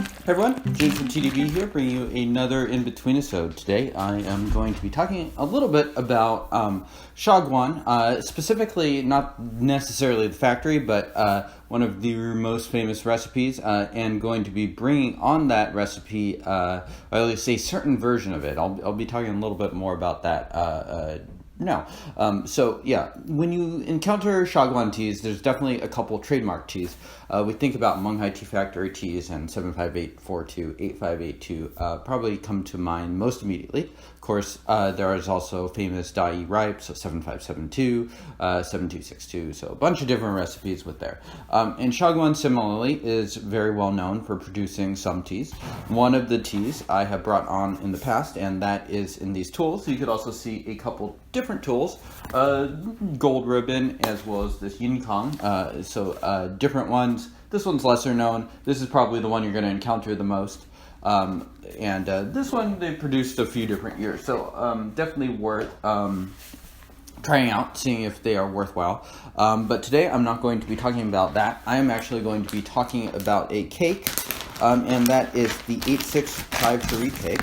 Hey everyone, James from TeaDB here, bringing you another Inbetweenisode. Today I am going to be talking a little bit about Xiaguan, specifically not necessarily the factory, but one of the most famous recipes, and going to be bringing on that recipe, or at least a certain version of it. I'll be talking a little bit more about that now. So yeah, when you encounter Xiaguan teas, there's definitely a couple trademark teas. We think about Monghai Tea Factory teas and 75842, 8582 probably come to mind most immediately. Of course, there is also famous Dai Ripe, so 7572, 7262, so a bunch of different recipes with there. And Xiaguan similarly is very well known for producing some teas. One of the teas I have brought on in the past, and that is in these tools. You could also see a couple different tools, gold ribbon as well as this yin kang, so different ones. This one's lesser known. This is probably the one you're going to encounter the most. And this one they produced a few different years, so definitely worth trying out, seeing if they are worthwhile. But today I'm not going to be talking about that. I am actually going to be talking about a cake, and that is the 8653 cake.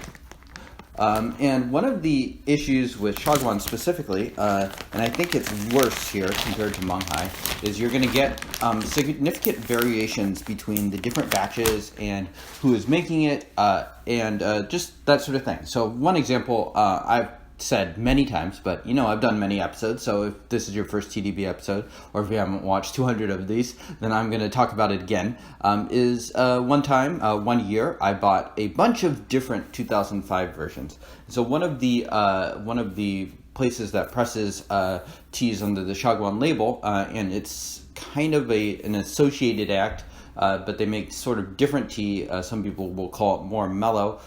And one of the issues with Xiaguan specifically, and I think it's worse here compared to Monghai, is you're going to get significant variations between the different batches and who is making it, and just that sort of thing. So one example I've said many times, but I've done many episodes, so if this is your first TeaDB episode, or if you haven't watched 200 of these, then I'm going to talk about it again, is one year, I bought a bunch of different 2005 versions. So one of the places that presses teas under the Xiaguan label, and it's kind of an associated act, but they make sort of different tea, some people will call it more mellow,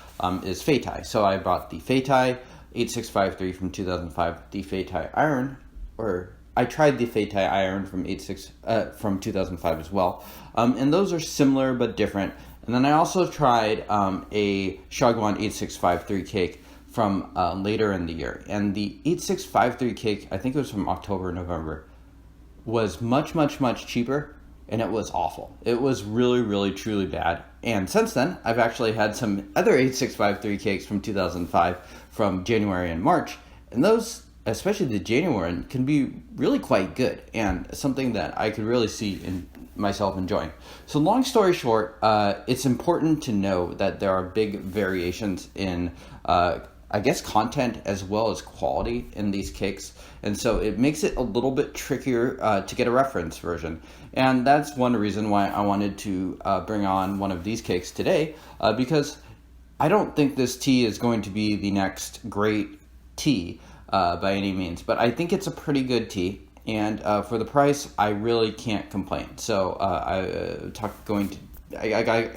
is Feitai. So I bought the Feitai 8653 from 2005, the Feitai Iron, or I tried the Feitai Iron from 2005 as well, and those are similar but different. And then I also tried a Xiaguan 8653 cake from later in the year, and the 8653 cake, I think it was from October or November, was much cheaper, and it was awful. It was really truly bad. And since then, I've actually had some other 8653 cakes from 2005 from January and March, and those, especially the January one, can be really quite good and something that I could really see in myself enjoying. So long story short, it's important to know that there are big variations in I guess content as well as quality in these cakes, and so it makes it a little bit trickier to get a reference version. And that's one reason why I wanted to bring on one of these cakes today, because I don't think this tea is going to be the next great tea by any means, but I think it's a pretty good tea, and for the price I really can't complain. So I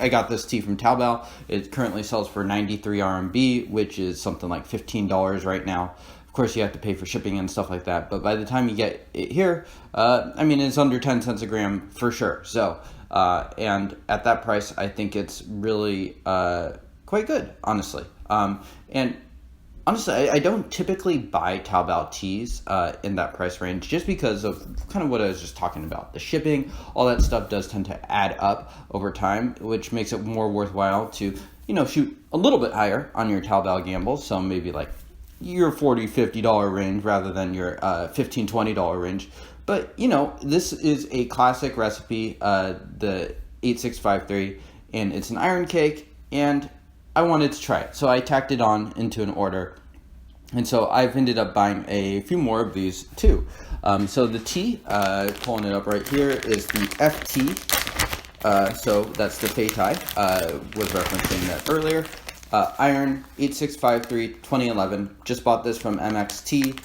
got this tea from Taobao. It currently sells for 93 RMB, which is something like $15 right now. Of course, you have to pay for shipping and stuff like that, but by the time you get it here, it's under 10 cents a gram for sure. So, and at that price, I think it's really quite good, honestly. And honestly, I don't typically buy Taobao teas in that price range, just because of kind of what I was just talking about. The shipping, all that stuff does tend to add up over time, which makes it more worthwhile to, shoot a little bit higher on your Taobao gambles. So maybe like your $40, $50 range rather than your $15, $20 range. But, this is a classic recipe, the 8653, and it's an iron cake, and I wanted to try it, so I tacked it on into an order, and so I've ended up buying a few more of these too. So the tea, pulling it up right here, is the FT, so that's the Feitai, was referencing that earlier. Iron 8653 2011, just bought this from MXT.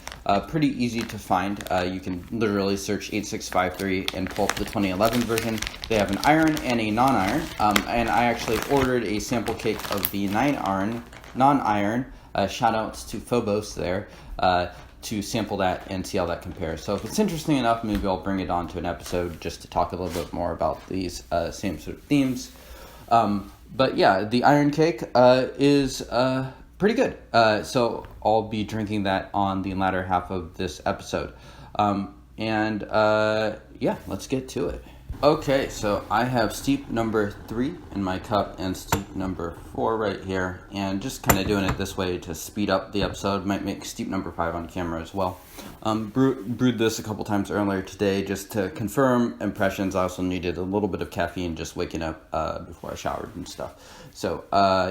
Pretty easy to find. You can literally search 8653 and pull up the 2011 version. They have an iron and a non-iron, and I actually ordered a sample cake of the non-iron. Shout outs to Phobos there, to sample that and see how that compares. So if it's interesting enough, maybe I'll bring it on to an episode just to talk a little bit more about these same sort of themes. But yeah, the iron cake is pretty good. So I'll be drinking that on the latter half of this episode. Yeah, let's get to it. Okay, so I have steep number 3 in my cup and steep number 4 right here, and just kind of doing it this way to speed up the episode. Might make steep number 5 on camera as well. Brewed this a couple times earlier today just to confirm impressions. I also needed a little bit of caffeine just waking up before I showered and stuff. So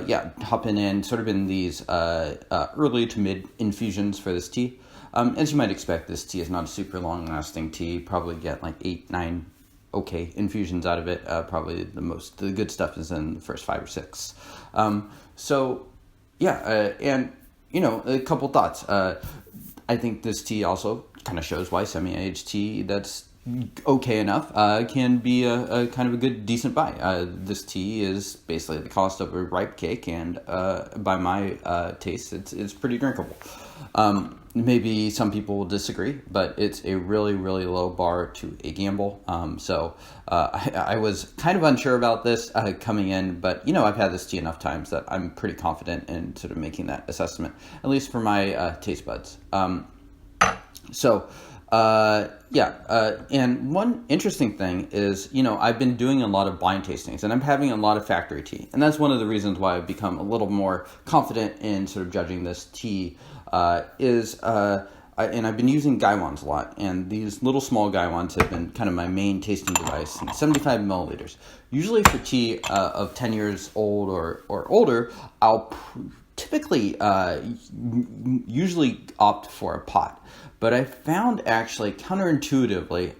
yeah, hopping in sort of in these early to mid infusions for this tea. As you might expect, this tea is not a super long lasting tea. Probably get like 8, 9 okay infusions out of it. Probably the good stuff is in the first 5 or 6. So yeah, and you know, a couple thoughts. I think this tea also kind of shows why semi-aged tea that's okay enough can be a kind of a good decent buy. This tea is basically the cost of a ripe cake, and by my taste, it's pretty drinkable. Maybe some people will disagree, but it's a really, really low bar to a gamble. So I was kind of unsure about this coming in, but you know, I've had this tea enough times that I'm pretty confident in sort of making that assessment, at least for my taste buds. And one interesting thing is, you know, I've been doing a lot of blind tastings, and I'm having a lot of factory tea, and that's one of the reasons why I've become a little more confident in sort of judging this tea. And I've been using Xiaguans a lot, and these little small Xiaguans have been kind of my main tasting device, 75 milliliters. Usually for tea of 10 years old or older, I'll typically usually opt for a pot. But I found actually counterintuitively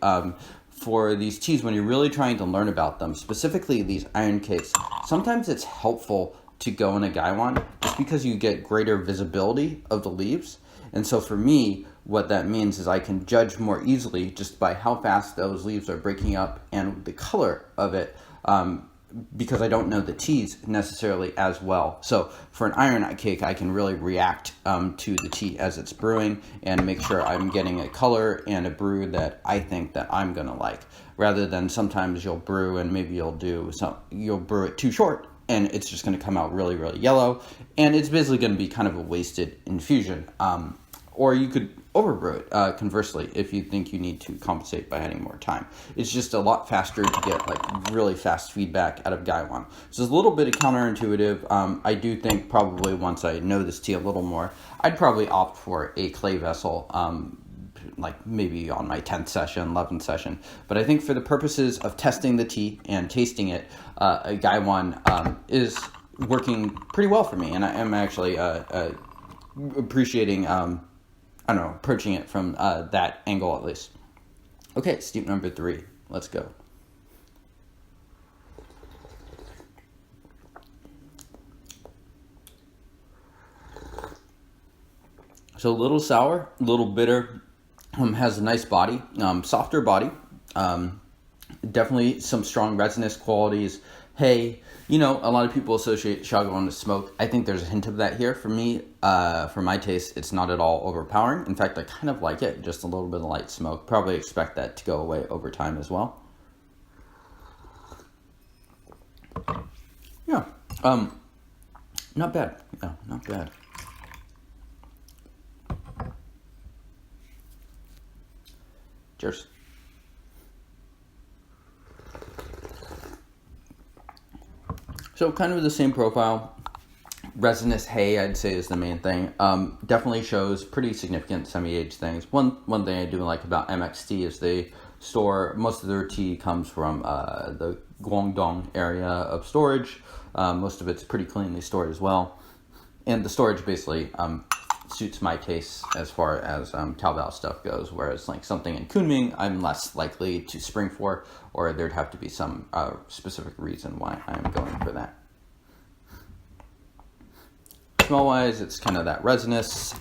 for these teas, when you're really trying to learn about them, specifically these iron cakes, sometimes it's helpful to go in a Xiaguan just because you get greater visibility of the leaves. And so for me, what that means is I can judge more easily just by how fast those leaves are breaking up and the color of it, because I don't know the teas necessarily as well. So for an iron cake, I can really react to the tea as it's brewing and make sure I'm getting a color and a brew that I think that I'm gonna like, rather than sometimes you'll brew and maybe you'll brew it too short and it's just going to come out really, really yellow, and it's basically going to be kind of a wasted infusion. Or you could overbrew it, conversely, if you think you need to compensate by adding more time. It's just a lot faster to get like really fast feedback out of Xiaguan. So it's a little bit of counterintuitive. I do think probably once I know this tea a little more, I'd probably opt for a clay vessel, like maybe on my 10th session, 11th session. But I think for the purposes of testing the tea and tasting it, a Xiaguan is working pretty well for me. And I am actually appreciating, approaching it from that angle at least. Okay, steep number 3. Let's go. So a little sour, a little bitter. Has a nice body, softer body, definitely some strong resinous qualities. Hey, you know, a lot of people associate Xiaguan with smoke. I think there's a hint of that here. For me, for my taste, it's not at all overpowering. In fact, I kind of like it, just a little bit of light smoke. Probably expect that to go away over time as well. Yeah, not bad. Yeah, not bad. Cheers. So kind of the same profile. Resinous hay, I'd say, is the main thing. Definitely shows pretty significant semi-aged things. One thing I do like about MXT is they store, most of their tea comes from the Guangdong area of storage. Most of it's pretty cleanly stored as well. And the storage basically suits my taste as far as Taobao stuff goes, whereas like something in Kunming I'm less likely to spring for, or there'd have to be some specific reason why I'm going for that. Smell wise, it's kind of that resinous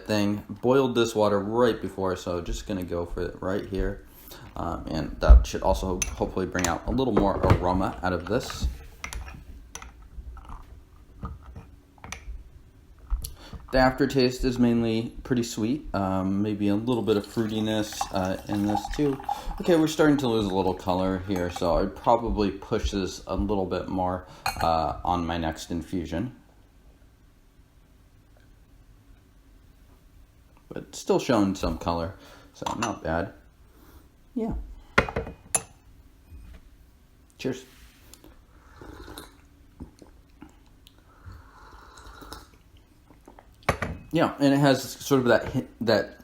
thing. Boiled this water right before, so just gonna go for it right here, and that should also hopefully bring out a little more aroma out of this. The aftertaste is mainly pretty sweet, maybe a little bit of fruitiness in this too. Okay, we're starting to lose a little color here, so I'd probably push this a little bit more on my next infusion. But still showing some color, so not bad. Yeah. Cheers. Yeah, and it has sort of that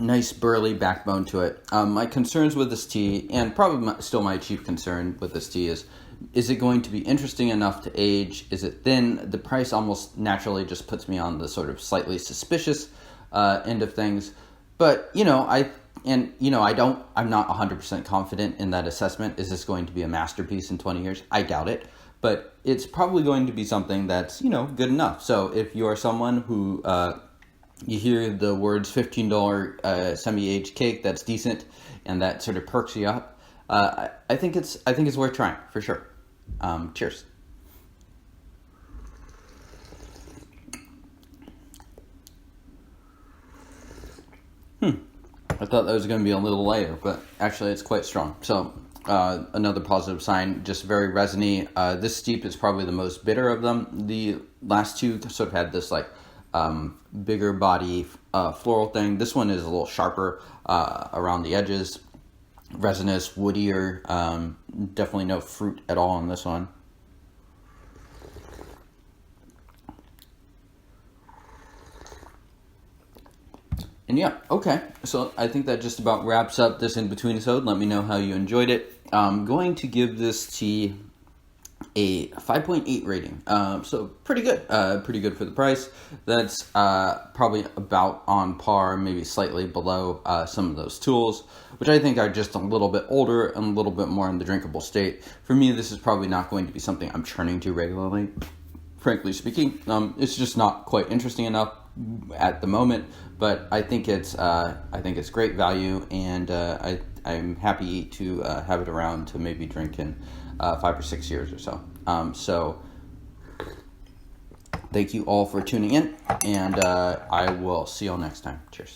nice burly backbone to it. My concerns with this tea, and probably still my chief concern with this tea, is it going to be interesting enough to age? Is it thin? The price almost naturally just puts me on the sort of slightly suspicious end of things. But I'm not 100% confident in that assessment. Is this going to be a masterpiece in 20 years? I doubt it. But it's probably going to be something that's, good enough. So if you're someone who you hear the words $15 semi-aged cake, that's decent, and that sort of perks you up, I think it's worth trying for sure. Cheers. I thought that was going to be a little lighter, but actually it's quite strong. So another positive sign, just very resiny. This steep is probably the most bitter of them. The last two sort of had this bigger body floral thing. This one is a little sharper around the edges, resinous, woodier. Definitely no fruit at all in this one. And yeah, okay, so I think that just about wraps up this In-Betweenisode. Let me know how you enjoyed it. I'm going to give this tea a 5.8 rating. So pretty good for the price. That's probably about on par, maybe slightly below some of those tools, which I think are just a little bit older and a little bit more in the drinkable state. For me, this is probably not going to be something I'm churning to regularly, frankly speaking. It's just not quite interesting enough at the moment, but I think it's great value, and I'm happy to have it around to maybe drink in 5 or 6 years or so. So thank you all for tuning in, and I will see you all next time. Cheers.